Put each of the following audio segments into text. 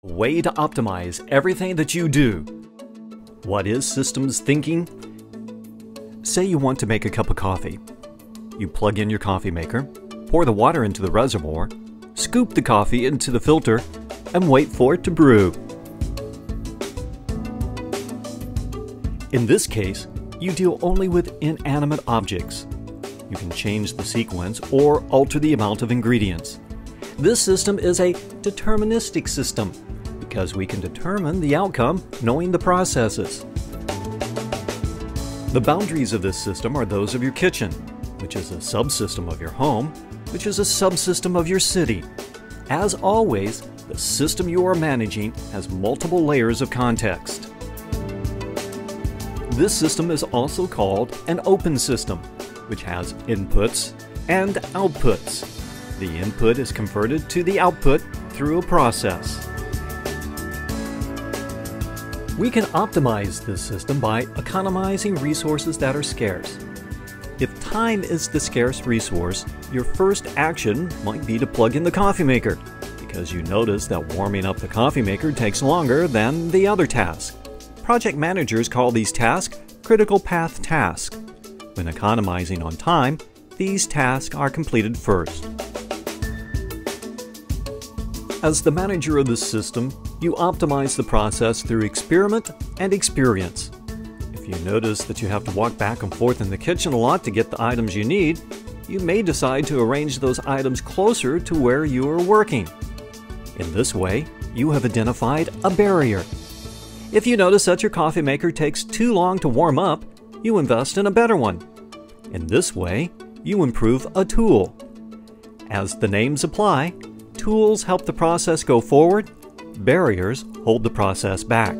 Way to optimize everything that you do. What is systems thinking? Say you want to make a cup of coffee. You plug in your coffee maker, pour the water into the reservoir, scoop the coffee into the filter, and wait for it to brew. In this case, you deal only with inanimate objects. You can change the sequence or alter the amount of ingredients. This system is a deterministic system because we can determine the outcome knowing the processes. The boundaries of this system are those of your kitchen, which is a subsystem of your home, which is a subsystem of your city. As always, the system you are managing has multiple layers of context. This system is also called an open system, which has inputs and outputs. The input is converted to the output through a process. We can optimize this system by economizing resources that are scarce. If time is the scarce resource, your first action might be to plug in the coffee maker, because you notice that warming up the coffee maker takes longer than the other task. Project managers call these tasks critical path tasks. When economizing on time, these tasks are completed first. As the manager of this system, you optimize the process through experiment and experience. If you notice that you have to walk back and forth in the kitchen a lot to get the items you need, you may decide to arrange those items closer to where you are working. In this way, you have identified a barrier. If you notice that your coffee maker takes too long to warm up, you invest in a better one. In this way, you improve a tool. As the names apply, tools help the process go forward, barriers hold the process back.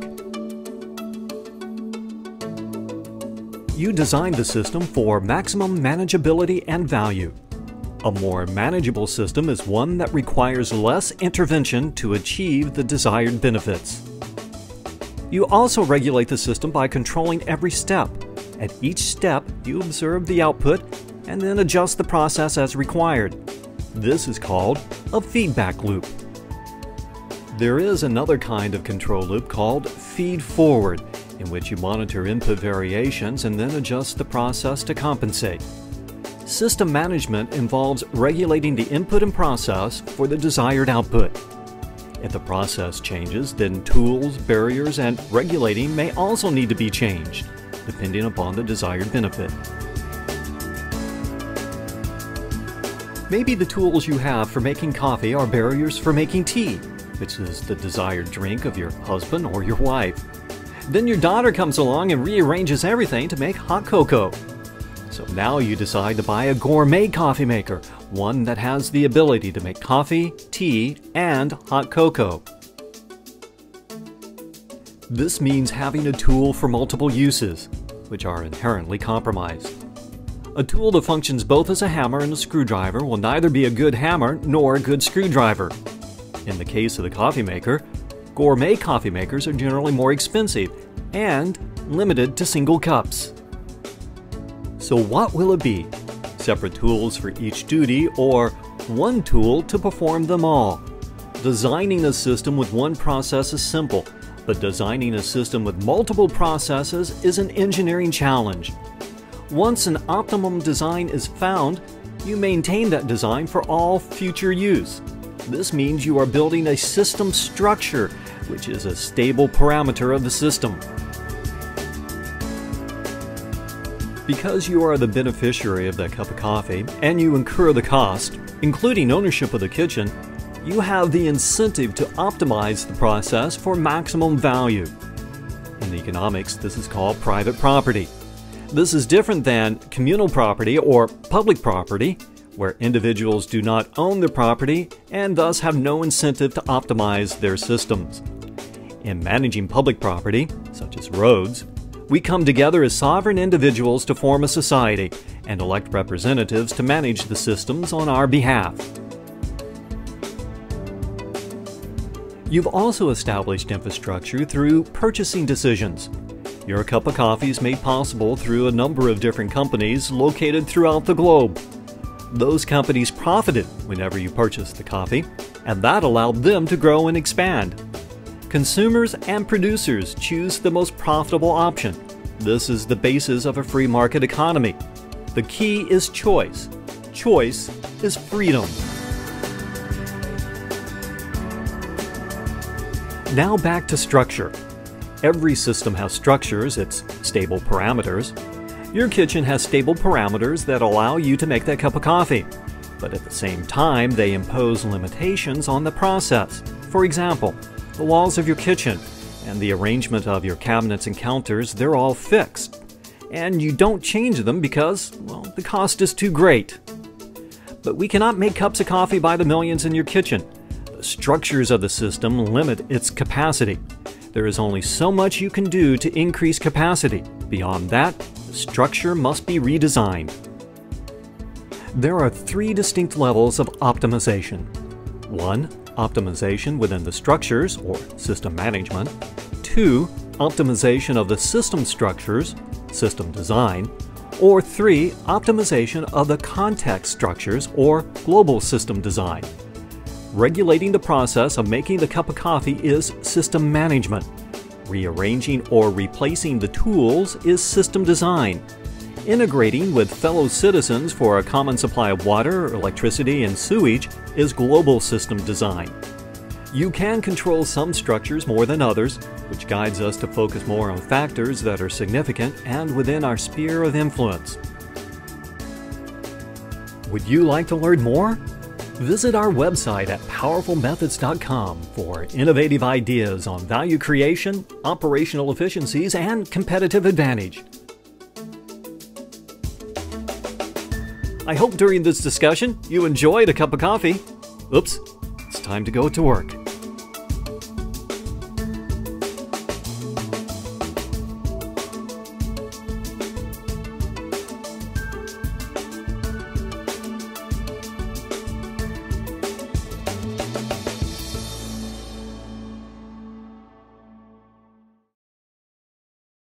You designed the system for maximum manageability and value. A more manageable system is one that requires less intervention to achieve the desired benefits. You also regulate the system by controlling every step. At each step, you observe the output and then adjust the process as required. This is called a feedback loop. There is another kind of control loop called feed-forward, in which you monitor input variations and then adjust the process to compensate. System management involves regulating the input and process for the desired output. If the process changes, then tools, barriers, and regulating may also need to be changed, depending upon the desired benefit. Maybe the tools you have for making coffee are barriers for making tea, which is the desired drink of your husband or your wife. Then your daughter comes along and rearranges everything to make hot cocoa. So now you decide to buy a gourmet coffee maker, one that has the ability to make coffee, tea, and hot cocoa. This means having a tool for multiple uses, which are inherently compromised. A tool that functions both as a hammer and a screwdriver will neither be a good hammer nor a good screwdriver. In the case of the coffee maker, gourmet coffee makers are generally more expensive and limited to single cups. So what will it be? Separate tools for each duty or one tool to perform them all? Designing a system with one process is simple, but designing a system with multiple processes is an engineering challenge. Once an optimum design is found, you maintain that design for all future use. This means you are building a system structure, which is a stable parameter of the system. Because you are the beneficiary of that cup of coffee and you incur the cost, including ownership of the kitchen, you have the incentive to optimize the process for maximum value. In economics, this is called private property. This is different than communal property or public property, where individuals do not own the property and thus have no incentive to optimize their systems. In managing public property, such as roads, we come together as sovereign individuals to form a society and elect representatives to manage the systems on our behalf. You've also established infrastructure through purchasing decisions. Your cup of coffee is made possible through a number of different companies located throughout the globe. Those companies profited whenever you purchased the coffee, and that allowed them to grow and expand. Consumers and producers choose the most profitable option. This is the basis of a free market economy. The key is choice. Choice is freedom. Now back to structure. Every system has structures, its stable parameters. Your kitchen has stable parameters that allow you to make that cup of coffee. But at the same time, they impose limitations on the process. For example, the walls of your kitchen and the arrangement of your cabinets and counters, they're all fixed. And you don't change them because, well, the cost is too great. But we cannot make cups of coffee by the millions in your kitchen. The structures of the system limit its capacity. There is only so much you can do to increase capacity. Beyond that, the structure must be redesigned. There are 3 distinct levels of optimization. 1. Optimization within the structures, or system management. 2. Optimization of the system structures, system design. Or 3. Optimization of the context structures, or global system design. Regulating the process of making the cup of coffee is system management. Rearranging or replacing the tools is system design. Integrating with fellow citizens for a common supply of water, electricity, and sewage is global system design. You can control some structures more than others, which guides us to focus more on factors that are significant and within our sphere of influence. Would you like to learn more? Visit our website at powerfulmethods.com for innovative ideas on value creation, operational efficiencies, and competitive advantage. I hope during this discussion you enjoyed a cup of coffee. Oops, it's time to go to work.